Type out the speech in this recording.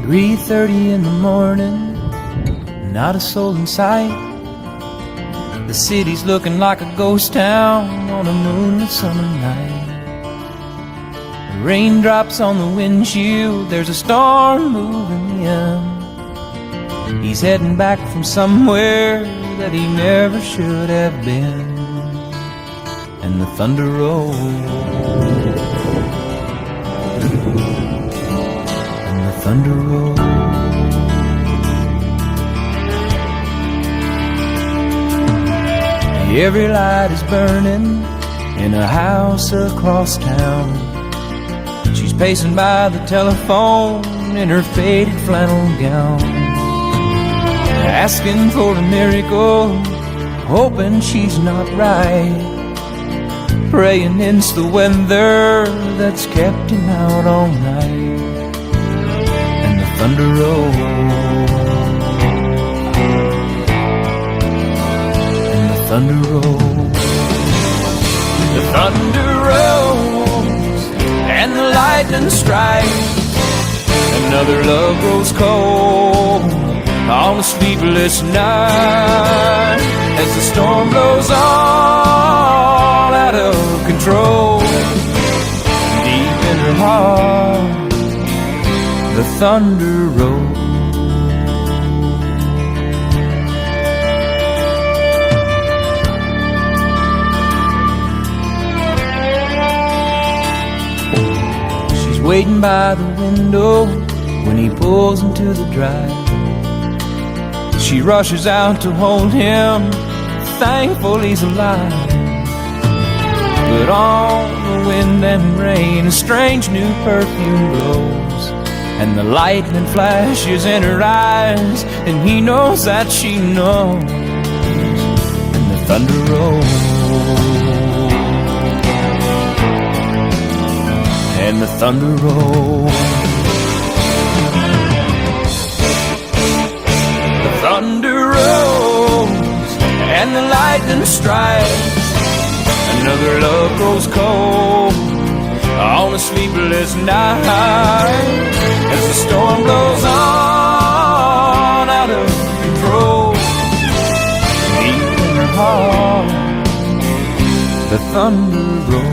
3:30 in the morning, not a soul in sight. The city's looking like a ghost town on a moonlit summer night. Raindrops on the windshield, there's a storm moving in. He's heading back from somewhere that he never should have been. And the thunder rolls, and the thunder rolls. Every light is burning in a house across town. She's pacing by the telephone in her faded flannel gown, asking for a miracle, hoping she's not right, praying it's the weather that's kept him out all night. And the thunder rolls, and the thunder rolls, the thunder rolls, and the lightning strikes. Another love grows cold on a sleepless night, as the storm blows all out of control. Deep in her heart, the thunder rolls. She's waiting by the window when he pulls into the drive. She rushes out to hold him, thankful he's alive. But on the wind and rain, a strange new perfume blows, and the lightning flashes in her eyes, and he knows that she knows. And the thunder rolls, and the thunder rolls. The thunder rolls, and the lightning strikes. Another love grows cold on a sleepless night, as the storm blows on out of control. Deep in her heart, the thunder rolls.